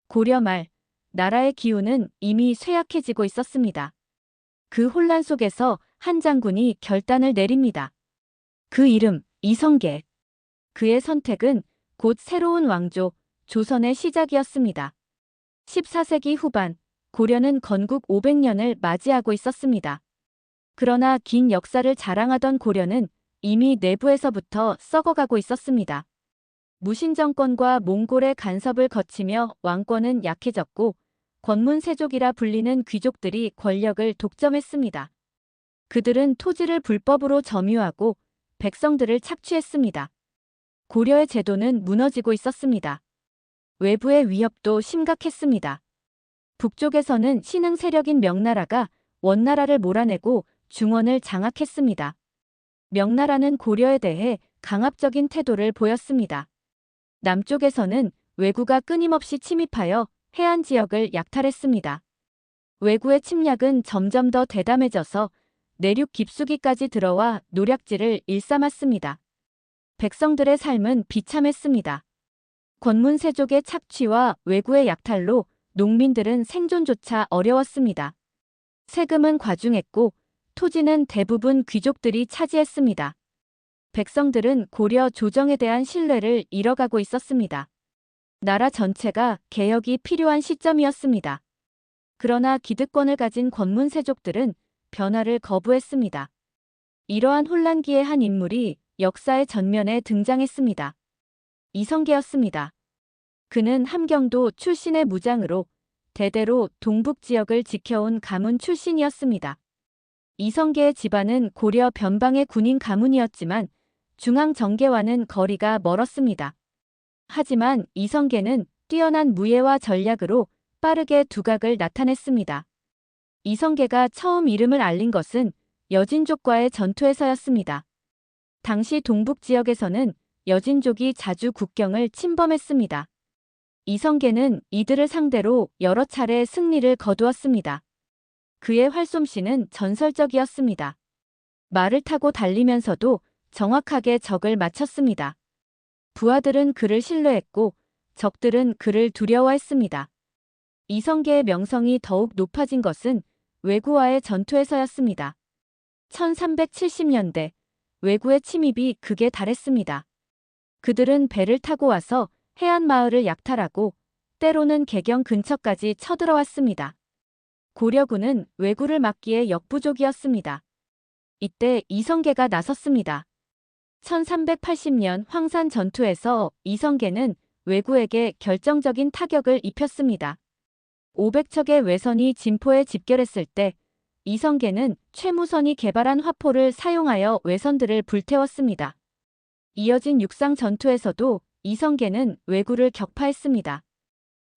고려 말, 나라의 기운은 이미 쇠약해지고 있었습니다. 그 혼란 속에서 한 장군이 결단을 내립니다. 그 이름 이성계. 그의 선택은 곧 새로운 왕조, 조선의 시작이었습니다. 14세기 후반, 고려는 건국 500년을 맞이하고 있었습니다. 그러나 긴 역사를 자랑하던 고려는 이미 내부에서부터 썩어가고 있었습니다. 무신정권과 몽골의 간섭을 거치며 왕권은 약해졌고 권문세족이라 불리는 귀족들이 권력을 독점했습니다. 그들은 토지를 불법으로 점유하고 백성들을 착취했습니다. 고려의 제도는 무너지고 있었습니다. 외부의 위협도 심각했습니다. 북쪽에서는 신흥 세력인 명나라가 원나라를 몰아내고 중원을 장악했습니다. 명나라는 고려에 대해 강압적인 태도를 보였습니다. 남쪽에서는 왜구가 끊임없이 침입하여 해안 지역을 약탈했습니다. 왜구의 침략은 점점 더 대담해져서 내륙 깊숙이까지 들어와 노략질을 일삼았습니다. 백성들의 삶은 비참했습니다. 권문세족의 착취와 왜구의 약탈로 농민들은 생존조차 어려웠습니다. 세금은 과중했고 토지는 대부분 귀족들이 차지했습니다. 백성들은 고려 조정에 대한 신뢰를 잃어가고 있었습니다. 나라 전체가 개혁이 필요한 시점이었습니다. 그러나 기득권을 가진 권문세족들은 변화를 거부했습니다. 이러한 혼란기의 한 인물이 역사의 전면에 등장했습니다. 이성계였습니다. 그는 함경도 출신의 무장으로 대대로 동북 지역을 지켜온 가문 출신이었습니다. 이성계의 집안은 고려 변방의 군인 가문이었지만 중앙 정계와는 거리가 멀었습니다. 하지만 이성계는 뛰어난 무예와 전략으로 빠르게 두각을 나타냈습니다. 이성계가 처음 이름을 알린 것은 여진족과의 전투에서였습니다. 당시 동북 지역에서는 여진족이 자주 국경을 침범했습니다. 이성계는 이들을 상대로 여러 차례 승리를 거두었습니다. 그의 활솜씨는 전설적이었습니다. 말을 타고 달리면서도 정확하게 적을 맞췄습니다. 부하들은 그를 신뢰했고 적들은 그를 두려워했습니다. 이성계의 명성이 더욱 높아진 것은 왜구와의 전투에서였습니다. 1370년대 왜구의 침입이 극에 달했습니다. 그들은 배를 타고 와서 해안 마을을 약탈하고 때로는 개경 근처까지 쳐들어왔습니다. 고려군은 왜구를 막기에 역부족이었습니다. 이때 이성계가 나섰습니다. 1380년 황산 전투에서 이성계는 왜구에게 결정적인 타격을 입혔습니다. 500척의 왜선이 진포에 집결했을 때 이성계는 최무선이 개발한 화포를 사용하여 왜선들을 불태웠습니다. 이어진 육상 전투에서도 이성계는 왜구를 격파했습니다.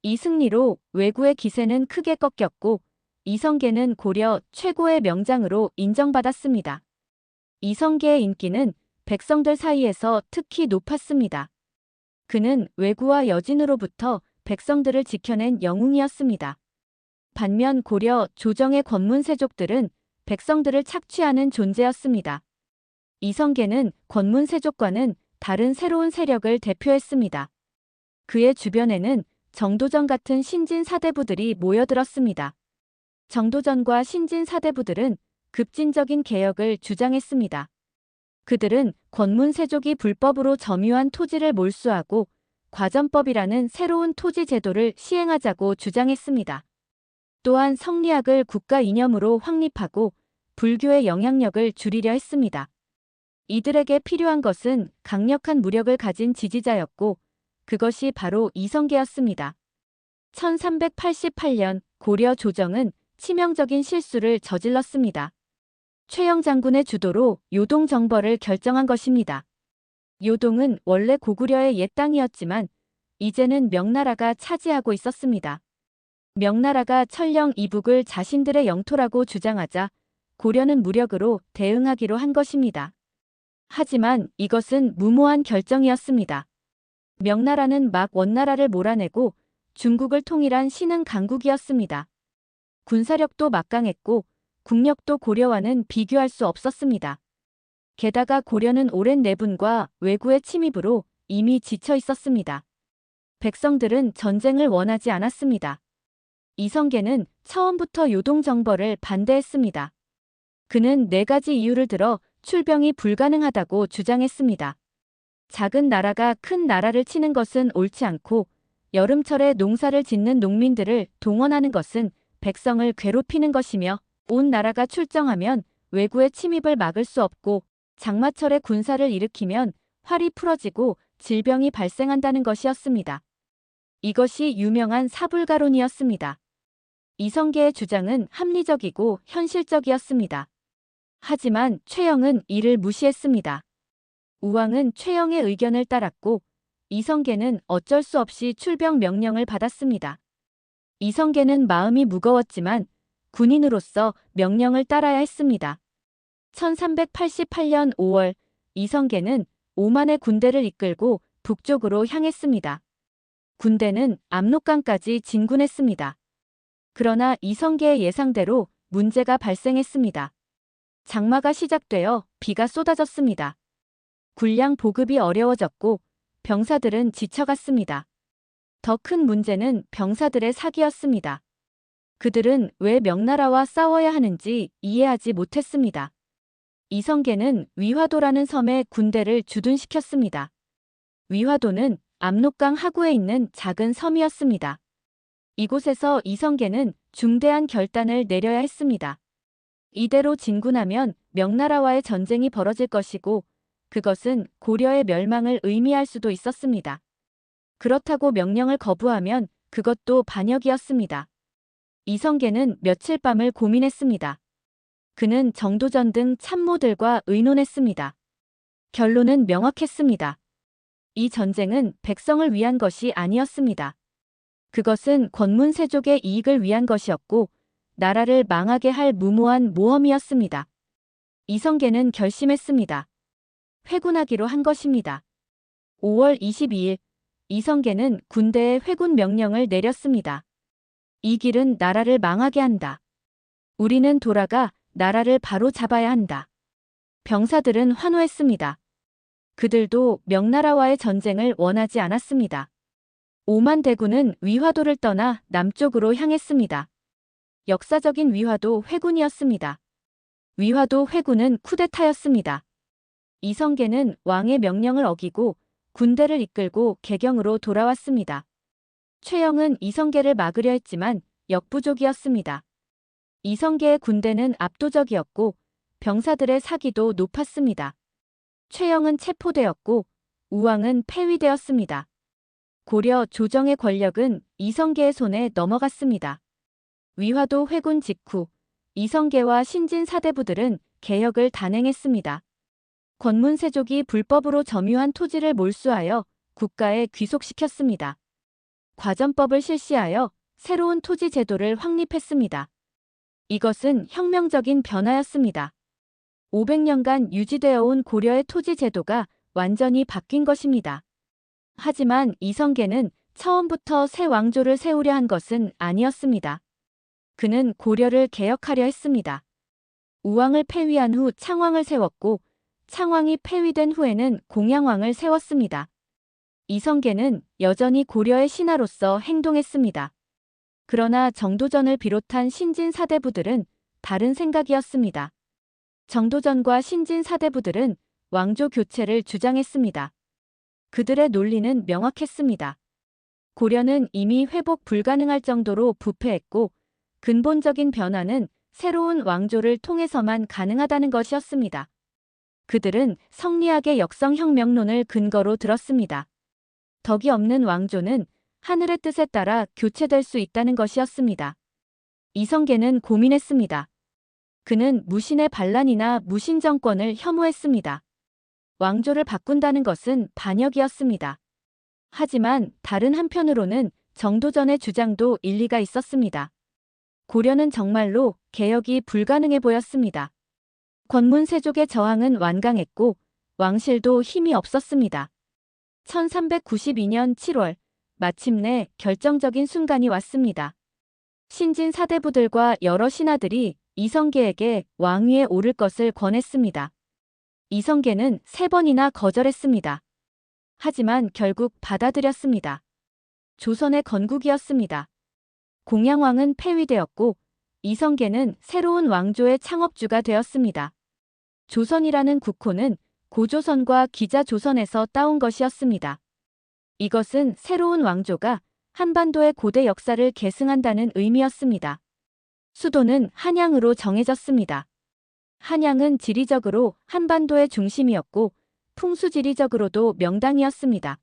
이 승리로 왜구의 기세는 크게 꺾였고 이성계는 고려 최고의 명장으로 인정받았습니다. 이성계의 인기는 백성들 사이에서 특히 높았습니다. 그는 왜구와 여진으로부터 백성들을 지켜낸 영웅이었습니다. 반면 고려 조정의 권문세족들은 백성들을 착취하는 존재였습니다. 이성계는 권문세족과는 다른 새로운 세력을 대표했습니다. 그의 주변에는 정도전 같은 신진 사대부들이 모여들었습니다. 정도전과 신진 사대부들은 급진적인 개혁을 주장했습니다. 그들은 권문세족이 불법으로 점유한 토지를 몰수하고 과전법이라는 새로운 토지 제도를 시행하자고 주장했습니다. 또한 성리학을 국가 이념으로 확립하고 불교의 영향력을 줄이려 했습니다. 이들에게 필요한 것은 강력한 무력을 가진 지지자였고 그것이 바로 이성계였습니다. 1388년 고려 조정은 치명적인 실수를 저질렀습니다. 최영 장군의 주도로 요동 정벌을 결정한 것입니다. 요동은 원래 고구려의 옛 땅이었지만 이제는 명나라가 차지하고 있었습니다. 명나라가 천령 이북을 자신들의 영토라고 주장하자 고려는 무력으로 대응하기로 한 것입니다. 하지만 이것은 무모한 결정이었습니다. 명나라는 막 원나라를 몰아내고 중국을 통일한 신흥 강국이었습니다. 군사력도 막강했고 국력도 고려와는 비교할 수 없었습니다. 게다가 고려는 오랜 내분과 왜구의 침입으로 이미 지쳐 있었습니다. 백성들은 전쟁을 원하지 않았습니다. 이성계는 처음부터 요동정벌을 반대했습니다. 그는 4가지 이유를 들어 출병이 불가능하다고 주장했습니다. 작은 나라가 큰 나라를 치는 것은 옳지 않고 여름철에 농사를 짓는 농민들을 동원하는 것은 백성을 괴롭히는 것이며 온 나라가 출정하면 외구의 침입을 막을 수 없고 장마철에 군사를 일으키면 활이 풀어지고 질병이 발생한다는 것이었습니다. 이것이 유명한 사불가론이었습니다. 이성계의 주장은 합리적이고 현실적이었습니다. 하지만 최영은 이를 무시했습니다. 우왕은 최영의 의견을 따랐고 이성계는 어쩔 수 없이 출병 명령을 받았습니다. 이성계는 마음이 무거웠지만 군인으로서 명령을 따라야 했습니다. 1388년 5월 이성계는 5만의 군대를 이끌고 북쪽으로 향했습니다. 군대는 압록강까지 진군했습니다. 그러나 이성계의 예상대로 문제가 발생했습니다. 장마가 시작되어 비가 쏟아졌습니다. 군량 보급이 어려워졌고 병사들은 지쳐갔습니다. 더 큰 문제는 병사들의 사기였습니다. 그들은 왜 명나라와 싸워야 하는지 이해하지 못했습니다. 이성계는 위화도라는 섬에 군대를 주둔시켰습니다. 위화도는 압록강 하구에 있는 작은 섬이었습니다. 이곳에서 이성계는 중대한 결단을 내려야 했습니다. 이대로 진군하면 명나라와의 전쟁이 벌어질 것이고 그것은 고려의 멸망을 의미할 수도 있었습니다. 그렇다고 명령을 거부하면 그것도 반역이었습니다. 이성계는 며칠 밤을 고민했습니다. 그는 정도전 등 참모들과 의논했습니다. 결론은 명확했습니다. 이 전쟁은 백성을 위한 것이 아니었습니다. 그것은 권문세족의 이익을 위한 것이었고 나라를 망하게 할 무모한 모험이었습니다. 이성계는 결심했습니다. 회군하기로 한 것입니다. 5월 22일 이성계는 군대에 회군 명령을 내렸습니다. 이 길은 나라를 망하게 한다. 우리는 돌아가 나라를 바로 잡아야 한다. 병사들은 환호했습니다. 그들도 명나라와의 전쟁을 원하지 않았습니다. 5만 대군은 위화도를 떠나 남쪽으로 향했습니다. 역사적인 위화도 회군이었습니다. 위화도 회군은 쿠데타였습니다. 이성계는 왕의 명령을 어기고 군대를 이끌고 개경으로 돌아왔습니다. 최영은 이성계를 막으려 했지만 역부족이었습니다. 이성계의 군대는 압도적이었고 병사들의 사기도 높았습니다. 최영은 체포되었고 우왕은 폐위되었습니다. 고려 조정의 권력은 이성계의 손에 넘어갔습니다. 위화도 회군 직후 이성계와 신진 사대부들은 개혁을 단행했습니다. 권문세족이 불법으로 점유한 토지를 몰수하여 국가에 귀속시켰습니다. 과전법을 실시하여 새로운 토지 제도를 확립했습니다. 이것은 혁명적인 변화였습니다. 500년간 유지되어 온 고려의 토지 제도가 완전히 바뀐 것입니다. 하지만 이성계는 처음부터 새 왕조를 세우려 한 것은 아니었습니다. 그는 고려를 개혁하려 했습니다. 우왕을 폐위한 후 창왕을 세웠고 창왕이 폐위된 후에는 공양왕을 세웠습니다. 이성계는 여전히 고려의 신하로서 행동했습니다. 그러나 정도전을 비롯한 신진 사대부들은 다른 생각이었습니다. 정도전과 신진 사대부들은 왕조 교체를 주장했습니다. 그들의 논리는 명확했습니다. 고려는 이미 회복 불가능할 정도로 부패했고 근본적인 변화는 새로운 왕조를 통해서만 가능하다는 것이었습니다. 그들은 성리학의 역성혁명론을 근거로 들었습니다. 덕이 없는 왕조는 하늘의 뜻에 따라 교체될 수 있다는 것이었습니다. 이성계는 고민했습니다. 그는 무신의 반란이나 무신 정권을 혐오했습니다. 왕조를 바꾼다는 것은 반역이었습니다. 하지만 다른 한편으로는 정도전의 주장도 일리가 있었습니다. 고려는 정말로 개혁이 불가능해 보였습니다. 권문세족의 저항은 완강했고 왕실도 힘이 없었습니다. 1392년 7월 마침내 결정적인 순간이 왔습니다. 신진 사대부들과 여러 신하들이 이성계에게 왕위에 오를 것을 권했습니다. 이성계는 3번이나 거절했습니다. 하지만 결국 받아들였습니다. 조선의 건국이었습니다. 공양왕은 폐위되었고 이성계는 새로운 왕조의 창업주가 되었습니다. 조선이라는 국호는 고조선과 기자조선에서 따온 것이었습니다. 이것은 새로운 왕조가 한반도의 고대 역사를 계승한다는 의미였습니다. 수도는 한양으로 정해졌습니다. 한양은 지리적으로 한반도의 중심이었고 풍수지리적으로도 명당이었습니다.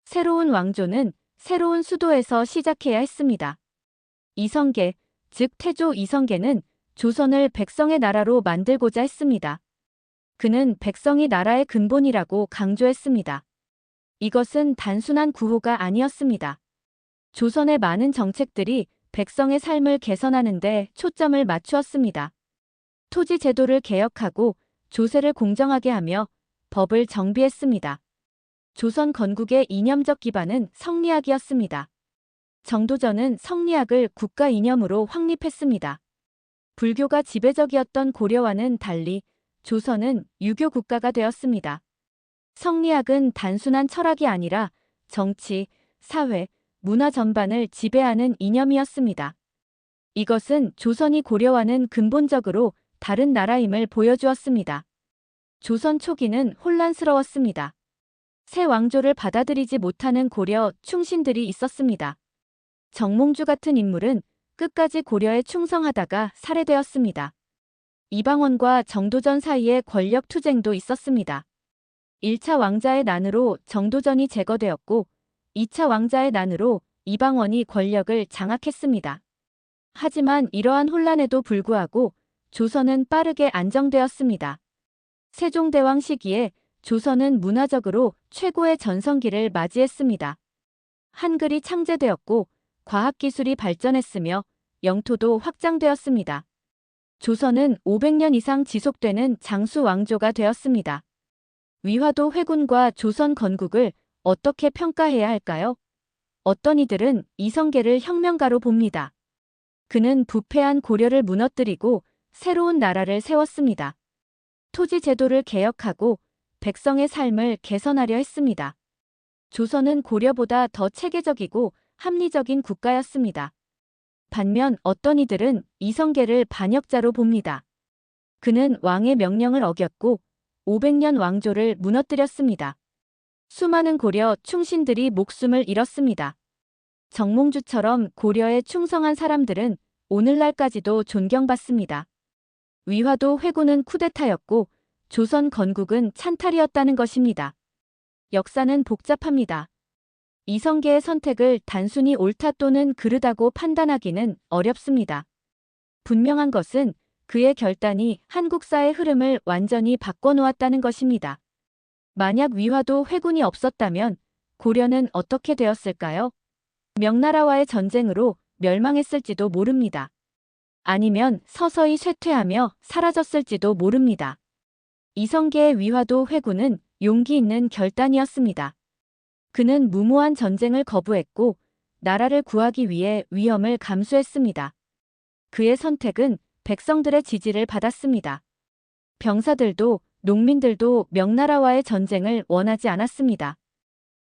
새로운 왕조는 새로운 수도에서 시작해야 했습니다. 이성계, 즉 태조 이성계는 조선을 백성의 나라로 만들고자 했습니다. 그는 백성이 나라의 근본이라고 강조했습니다. 이것은 단순한 구호가 아니었습니다. 조선의 많은 정책들이 백성의 삶을 개선하는 데 초점을 맞추었습니다. 토지 제도를 개혁하고 조세를 공정하게 하며 법을 정비했습니다. 조선 건국의 이념적 기반은 성리학이었습니다. 정도전은 성리학을 국가 이념으로 확립했습니다. 불교가 지배적이었던 고려와는 달리 조선은 유교 국가가 되었습니다. 성리학은 단순한 철학이 아니라 정치, 사회, 문화 전반을 지배하는 이념이었습니다. 이것은 조선이 고려와는 근본적으로 다른 나라임을 보여주었습니다. 조선 초기는 혼란스러웠습니다. 새 왕조를 받아들이지 못하는 고려 충신들이 있었습니다. 정몽주 같은 인물은 끝까지 고려에 충성하다가 살해되었습니다. 이방원과 정도전 사이에 권력 투쟁도 있었습니다. 1차 왕자의 난으로 정도전이 제거되었고 2차 왕자의 난으로 이방원이 권력을 장악했습니다. 하지만 이러한 혼란에도 불구하고 조선은 빠르게 안정되었습니다. 세종대왕 시기에 조선은 문화적으로 최고의 전성기를 맞이했습니다. 한글이 창제되었고 과학기술이 발전했으며 영토도 확장되었습니다. 조선은 500년 이상 지속되는 장수 왕조가 되었습니다. 위화도 회군과 조선 건국을 어떻게 평가해야 할까요? 어떤 이들은 이성계를 혁명가로 봅니다. 그는 부패한 고려를 무너뜨리고 새로운 나라를 세웠습니다. 토지 제도를 개혁하고 백성의 삶을 개선하려 했습니다. 조선은 고려보다 더 체계적이고 합리적인 국가였습니다. 반면 어떤 이들은 이성계를 반역자로 봅니다. 그는 왕의 명령을 어겼고 500년 왕조를 무너뜨렸습니다. 수많은 고려 충신들이 목숨을 잃었습니다. 정몽주처럼 고려에 충성한 사람들은 오늘날까지도 존경받습니다. 위화도 회군은 쿠데타였고 조선 건국은 찬탈이었다는 것입니다. 역사는 복잡합니다. 이성계의 선택을 단순히 옳다 또는 그르다고 판단하기는 어렵습니다. 분명한 것은 그의 결단이 한국사의 흐름을 완전히 바꿔놓았다는 것입니다. 만약 위화도 회군이 없었다면 고려는 어떻게 되었을까요? 명나라와의 전쟁으로 멸망했을지도 모릅니다. 아니면 서서히 쇠퇴하며 사라졌을지도 모릅니다. 이성계의 위화도 회군은 용기 있는 결단이었습니다. 그는 무모한 전쟁을 거부했고 나라를 구하기 위해 위험을 감수했습니다. 그의 선택은 백성들의 지지를 받았습니다. 병사들도 농민들도 명나라와의 전쟁을 원하지 않았습니다.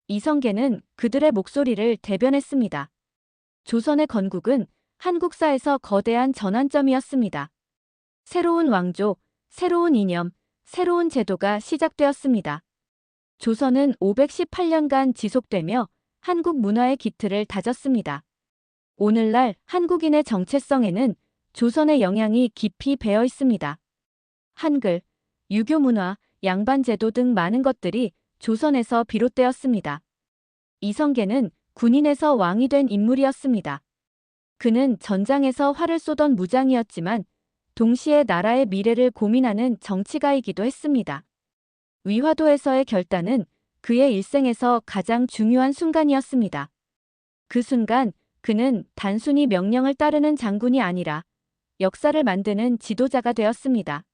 이성계는 그들의 목소리를 대변했습니다. 조선의 건국은 한국사에서 거대한 전환점이었습니다. 새로운 왕조, 새로운 이념, 새로운 제도가 시작되었습니다. 조선은 518년간 지속되며 한국 문화의 기틀을 다졌습니다. 오늘날 한국인의 정체성에는 조선의 영향이 깊이 배어 있습니다. 한글, 유교 문화, 양반제도 등 많은 것들이 조선에서 비롯되었습니다. 이성계는 군인에서 왕이 된 인물이었습니다. 그는 전장에서 활을 쏘던 무장이었지만 동시에 나라의 미래를 고민하는 정치가이기도 했습니다. 위화도에서의 결단은 그의 일생에서 가장 중요한 순간이었습니다. 그 순간 그는 단순히 명령을 따르는 장군이 아니라 역사를 만드는 지도자가 되었습니다.